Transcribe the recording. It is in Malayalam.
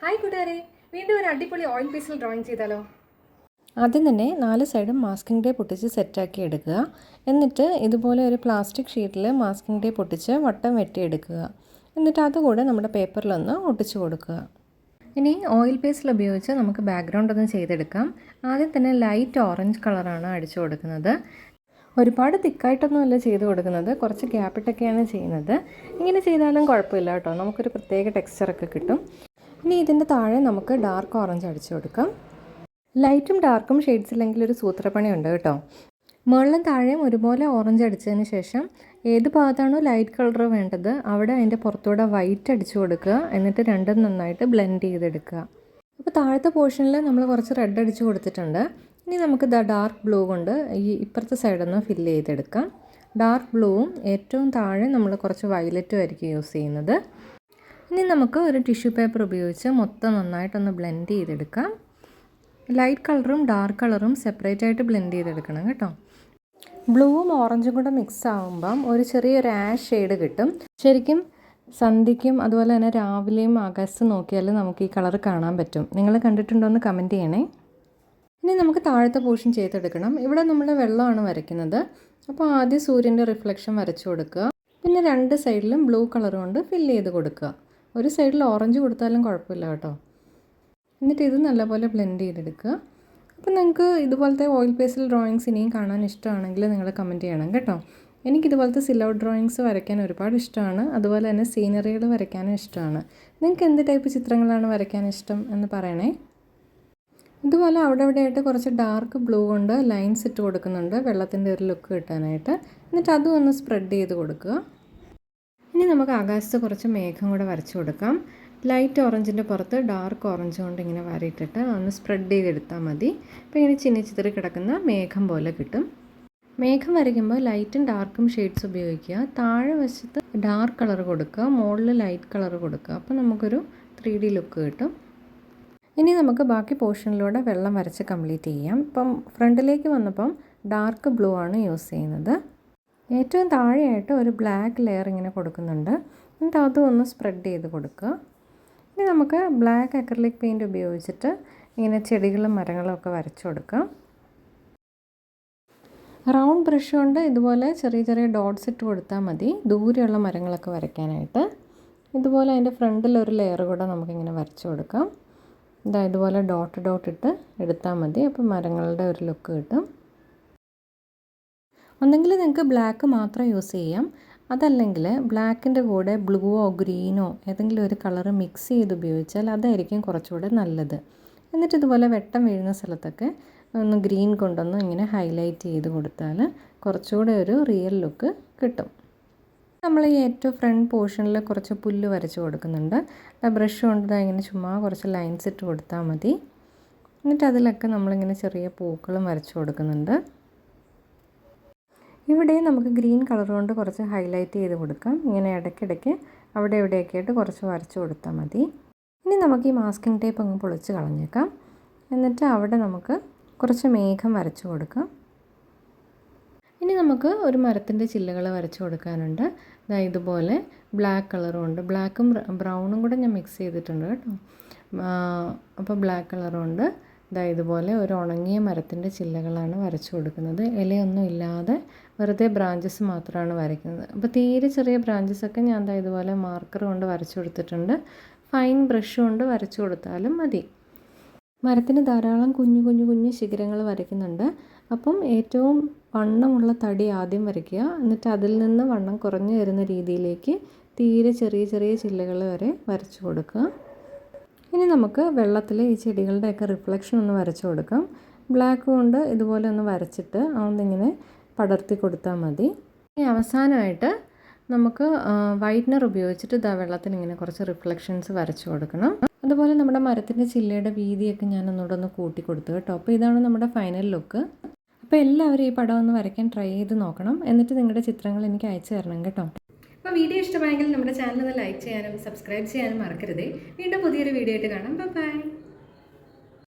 ഹായ് കൂട്ടുകാരെ, വീണ്ടും ഒരു അടിപൊളി ഓയിൽ പേസിൽ ഡ്രോയിങ് ചെയ്താലോ? ആദ്യം തന്നെ 4 സൈഡും മാസ്കിംഗ് ടേപ്പ് പൊട്ടിച്ച് സെറ്റാക്കി എടുക്കുക. എന്നിട്ട് ഇതുപോലെ ഒരു പ്ലാസ്റ്റിക് ഷീറ്റിൽ മാസ്കിംഗ് ടേപ്പ് പൊട്ടിച്ച് വട്ടം വെട്ടിയെടുക്കുക. എന്നിട്ട് അതുകൂടെ നമ്മുടെ പേപ്പറിലൊന്ന് ഒട്ടിച്ചു കൊടുക്കുക. ഇനി ഓയിൽ പേസിൽ ഉപയോഗിച്ച് നമുക്ക് ബാക്ക്ഗ്രൗണ്ട് ഒന്ന് ചെയ്തെടുക്കാം. ആദ്യം തന്നെ ലൈറ്റ് ഓറഞ്ച് കളറാണ് അടിച്ചു കൊടുക്കുന്നത്. ഒരുപാട് തിക്കായിട്ടൊന്നുമല്ല ചെയ്ത് കൊടുക്കുന്നത്, കുറച്ച് ഗ്യാപ്പിട്ടൊക്കെയാണ് ചെയ്യുന്നത്. ഇങ്ങനെ ചെയ്താലും കുഴപ്പമില്ല കേട്ടോ, നമുക്കൊരു പ്രത്യേക ടെക്സ്ചറൊക്കെ കിട്ടും. ഇനി ഇതിൻ്റെ താഴെ നമുക്ക് ഡാർക്ക് ഓറഞ്ച് അടിച്ചു കൊടുക്കാം. ലൈറ്റും ഡാർക്കും ഷെയ്ഡ്സ് ഇല്ലെങ്കിൽ ഒരു സൂത്രപ്പണി ഉണ്ട് കേട്ടോ. മുകളിലും താഴെയും ഒരുപോലെ ഓറഞ്ച് അടിച്ചതിന് ശേഷം ഏത് ഭാഗത്താണോ ലൈറ്റ് കളർ വേണ്ടത് അവിടെ അതിൻ്റെ പുറത്തൂടെ വൈറ്റ് അടിച്ചു കൊടുക്കുക. എന്നിട്ട് രണ്ടും നന്നായിട്ട് ബ്ലെൻഡ് ചെയ്തെടുക്കുക. അപ്പോൾ താഴത്തെ പോർഷനിൽ നമ്മൾ കുറച്ച് റെഡ് അടിച്ചു കൊടുത്തിട്ടുണ്ട്. ഇനി നമുക്ക് ഡാർക്ക് ബ്ലൂ കൊണ്ട് ഈ ഇപ്പുറത്തെ സൈഡൊന്ന് ഫില്ല് ചെയ്തെടുക്കാം. ഡാർക്ക് ബ്ലൂവും ഏറ്റവും താഴെ നമ്മൾ കുറച്ച് വയലറ്റും ആയിരിക്കും യൂസ് ചെയ്യുന്നത്. ഇനി നമുക്ക് ഒരു ടിഷ്യൂ പേപ്പർ ഉപയോഗിച്ച് മൊത്തം നന്നായിട്ടൊന്ന് ബ്ലെൻഡ് ചെയ്തെടുക്കാം. ലൈറ്റ് കളറും ഡാർക്ക് കളറും സെപ്പറേറ്റ് ആയിട്ട് ബ്ലെൻഡ് ചെയ്തെടുക്കണം കേട്ടോ. ബ്ലൂവും ഓറഞ്ചും കൂടെ മിക്സ് ആകുമ്പം ഒരു ചെറിയൊരു ആഷ് ഷെയ്ഡ് കിട്ടും. ശരിക്കും സന്ധ്യയ്ക്കും അതുപോലെ തന്നെ രാവിലെയും ആകാശത്ത് നോക്കിയാൽ നമുക്ക് ഈ കളർ കാണാൻ പറ്റും. നിങ്ങൾ കണ്ടിട്ടുണ്ടോ എന്ന് കമൻറ്റ് ചെയ്യണേ. ഇനി നമുക്ക് താഴത്തെ പോർഷൻ ചെയ്തെടുക്കണം. ഇവിടെ നമ്മൾ വെള്ളമാണ് വരയ്ക്കുന്നത്. അപ്പോൾ ആദ്യം സൂര്യൻ്റെ റിഫ്ലക്ഷൻ വരച്ചു കൊടുക്കുക. പിന്നെ രണ്ട് സൈഡിലും ബ്ലൂ കളർ കൊണ്ട് ഫില്ല് ചെയ്ത് കൊടുക്കുക. ഒരു സൈഡിൽ ഓറഞ്ച് കൊടുത്താലും കുഴപ്പമില്ല കേട്ടോ. എന്നിട്ട് ഇത് നല്ലപോലെ ബ്ലെൻഡ് ചെയ്തെടുക്കുക. അപ്പോൾ നിങ്ങൾക്ക് ഇതുപോലത്തെ ഓയിൽ പേസിൽ ഡ്രോയിങ്സ് ഇനിയും കാണാൻ ഇഷ്ടമാണെങ്കിൽ നിങ്ങൾ കമൻറ്റ് ചെയ്യണം കേട്ടോ. എനിക്കിതുപോലത്തെ സിലൗട്ട് ഡ്രോയിങ്സ് വരയ്ക്കാൻ ഒരുപാട് ഇഷ്ടമാണ്. അതുപോലെ തന്നെ സീനറികൾ വരയ്ക്കാനും ഇഷ്ടമാണ്. നിങ്ങൾക്ക് എന്ത് ടൈപ്പ് ചിത്രങ്ങളാണ് വരയ്ക്കാൻ ഇഷ്ടം എന്ന് പറയണേ. ഇതുപോലെ അവിടെ ഇവിടെയായിട്ട് കുറച്ച് ഡാർക്ക് ബ്ലൂ കൊണ്ട് ലൈൻസ് ഇട്ട് കൊടുക്കുന്നുണ്ട്, വെള്ളത്തിൻ്റെ ഒരു ലുക്ക് കിട്ടാനായിട്ട്. എന്നിട്ട് അതും ഒന്ന് സ്പ്രെഡ് ചെയ്ത് കൊടുക്കുക. ഇനി നമുക്ക് ആകാശത്ത് കുറച്ച് മേഘം കൂടെ വരച്ചു കൊടുക്കാം. ലൈറ്റ് ഓറഞ്ചിൻ്റെ പുറത്ത് ഡാർക്ക് ഓറഞ്ച് കൊണ്ട് ഇങ്ങനെ വരയിട്ടിട്ട് ഒന്ന് സ്പ്രെഡ് ചെയ്തെടുത്താൽ മതി. അപ്പോൾ ഇങ്ങനെ ചിന്നിച്ചിതറി കിടക്കുന്ന മേഘം പോലെ കിട്ടും. മേഘം വരയ്ക്കുമ്പോൾ ലൈറ്റും ഡാർക്കും ഷെയ്ഡ്സ് ഉപയോഗിക്കുക. താഴെ വശത്ത് ഡാർക്ക് കളർ കൊടുക്കുക, മുകളിൽ ലൈറ്റ് കളർ കൊടുക്കുക. അപ്പോൾ നമുക്കൊരു 3D ലുക്ക് കിട്ടും. ഇനി നമുക്ക് ബാക്കി പോർഷനിലൂടെ വെള്ളം വരച്ച് കംപ്ലീറ്റ് ചെയ്യാം. ഇപ്പം ഫ്രണ്ടിലേക്ക് വന്നപ്പം ഡാർക്ക് ബ്ലൂ ആണ് യൂസ് ചെയ്യുന്നത്. ഏറ്റവും താഴെയായിട്ട് ഒരു ബ്ലാക്ക് ലെയർ ഇങ്ങനെ കൊടുക്കുന്നുണ്ട്. എന്നിട്ട് അതും ഒന്ന് സ്പ്രെഡ് ചെയ്ത് കൊടുക്കുക. ഇനി നമുക്ക് ബ്ലാക്ക് അക്രിലിക് പെയിൻറ്റ് ഉപയോഗിച്ചിട്ട് ഇങ്ങനെ ചെടികളും മരങ്ങളും ഒക്കെ വരച്ചു കൊടുക്കാം. റൗണ്ട് ബ്രഷ് കൊണ്ട് ഇതുപോലെ ചെറിയ ചെറിയ ഡോട്ട്സ് ഇട്ട് കൊടുത്താൽ മതി ദൂരെയുള്ള മരങ്ങളൊക്കെ വരയ്ക്കാനായിട്ട്. ഇതുപോലെ അതിൻ്റെ ഫ്രണ്ടിൽ ഒരു ലെയർ കൂടെ നമുക്കിങ്ങനെ വരച്ചു കൊടുക്കാം. ഇതുപോലെ ഡോട്ട് ഇട്ട് എടുത്താൽ മതി. അപ്പോൾ മരങ്ങളുടെ ഒരു ലുക്ക് കിട്ടും. ഒന്നെങ്കിൽ നിങ്ങൾക്ക് ബ്ലാക്ക് മാത്രം യൂസ് ചെയ്യാം, അതല്ലെങ്കിൽ ബ്ലാക്കിൻ്റെ കൂടെ ബ്ലൂവോ ഗ്രീനോ ഏതെങ്കിലും ഒരു കളർ മിക്സ് ചെയ്ത് ഉപയോഗിച്ചാൽ അതായിരിക്കും കുറച്ചുകൂടെ നല്ലത്. എന്നിട്ട് ഇതുപോലെ വെട്ടം വീഴുന്ന സ്ഥലത്തൊക്കെ ഒന്ന് ഗ്രീൻ കൊണ്ടൊന്ന് ഇങ്ങനെ ഹൈലൈറ്റ് ചെയ്ത് കൊടുത്താൽ കുറച്ചുകൂടെ ഒരു റിയൽ ലുക്ക് കിട്ടും. നമ്മൾ ഈ ഏറ്റവും ഫ്രണ്ട് പോർഷനിൽ കുറച്ച് പുല്ല് വരച്ച് കൊടുക്കുന്നുണ്ട്. ബ്രഷ് കൊണ്ട് ഇങ്ങനെ ചുമ്മാ കുറച്ച് ലൈൻസ് ഇട്ട് കൊടുത്താൽ മതി. എന്നിട്ട് അതിലൊക്കെ നമ്മളിങ്ങനെ ചെറിയ പൂക്കളും വരച്ച് കൊടുക്കുന്നുണ്ട്. ഇവിടെ നമുക്ക് ഗ്രീൻ കളർ കൊണ്ട് കുറച്ച് ഹൈലൈറ്റ് ചെയ്ത് കൊടുക്കാം. ഇങ്ങനെ ഇടയ്ക്കിടയ്ക്ക് അവിടെ ഇവിടെയൊക്കെ ആയിട്ട് കുറച്ച് വരച്ച് കൊടുത്താൽ മതി. ഇനി നമുക്ക് ഈ മാസ്കിംഗ് ടേപ്പ് അങ്ങ് പൊളിച്ച് കളഞ്ഞേക്കാം. എന്നിട്ട് അവിടെ നമുക്ക് കുറച്ച് മേഘം വരച്ച് കൊടുക്കാം. ഇനി നമുക്ക് ഒരു മരത്തിൻ്റെ ചില്ലകൾ വരച്ച് കൊടുക്കാനുണ്ട്. ഇതുപോലെ ബ്ലാക്ക് കളറും ഉണ്ട്, ബ്ലാക്കും ബ്രൗണും കൂടെ ഞാൻ മിക്സ് ചെയ്തിട്ടുണ്ട് കേട്ടോ. അപ്പോൾ ബ്ലാക്ക് കളറുണ്ട്. ഇതുപോലെ ഒരു ഉണങ്ങിയ മരത്തിൻ്റെ ചില്ലകളാണ് വരച്ചു കൊടുക്കുന്നത്. ഇലയൊന്നും ഇല്ലാതെ വെറുതെ ബ്രാഞ്ചസ് മാത്രമാണ് വരയ്ക്കുന്നത്. അപ്പോൾ തീരെ ചെറിയ ബ്രാഞ്ചസൊക്കെ ഞാൻ ഇതുപോലെ മാർക്കർ കൊണ്ട് വരച്ചു കൊടുത്തിട്ടുണ്ട്. ഫൈൻ ബ്രഷ് കൊണ്ട് വരച്ചു കൊടുത്താലും മതി. മരത്തിന് ധാരാളം കുഞ്ഞു ശിഖരങ്ങൾ വരയ്ക്കുന്നുണ്ട്. അപ്പം ഏറ്റവും വണ്ണമുള്ള തടി ആദ്യം വരയ്ക്കുക. എന്നിട്ട് അതിൽ നിന്ന് വണ്ണം കുറഞ്ഞു വരുന്ന രീതിയിലേക്ക് തീരെ ചെറിയ ചെറിയ ചില്ലകൾ വരെ വരച്ചു കൊടുക്കുക. ഇനി നമുക്ക് വെള്ളത്തിൽ ഈ ചെടികളുടെയൊക്കെ റിഫ്ലക്ഷൻ ഒന്ന് വരച്ചു കൊടുക്കാം. ബ്ലാക്ക് കൊണ്ട് ഇതുപോലെ ഒന്ന് വരച്ചിട്ട് അതൊന്നിങ്ങനെ പടർത്തി കൊടുത്താൽ മതി. ഇനി അവസാനമായിട്ട് നമുക്ക് വൈറ്റ്നർ ഉപയോഗിച്ചിട്ട് വെള്ളത്തിന് ഇങ്ങനെ കുറച്ച് റിഫ്ലക്ഷൻസ് വരച്ചു കൊടുക്കണം. അതുപോലെ നമ്മുടെ മരത്തിൻ്റെ ചില്ലയുടെ വീതിയൊക്കെ ഞാൻ ഒന്നുകൂടെ കൂട്ടി കൊടുത്തു കേട്ടോ. അപ്പോൾ ഇതാണ് നമ്മുടെ ഫൈനൽ ലുക്ക്. അപ്പോൾ എല്ലാവരും ഈ പടം ഒന്ന് വരയ്ക്കാൻ ട്രൈ ചെയ്ത് നോക്കണം. എന്നിട്ട് നിങ്ങളുടെ ചിത്രങ്ങൾ എനിക്ക് അയച്ചു തരണം കേട്ടോ. അപ്പോൾ വീഡിയോ ഇഷ്ടമായെങ്കിൽ നമ്മുടെ ചാനൽ ഒന്ന് ലൈക്ക് ചെയ്യാനും സബ്സ്ക്രൈബ് ചെയ്യാനും മറക്കരുതേ. വീണ്ടും പുതിയൊരു വീഡിയോ ആയിട്ട് കാണാം. ബൈ.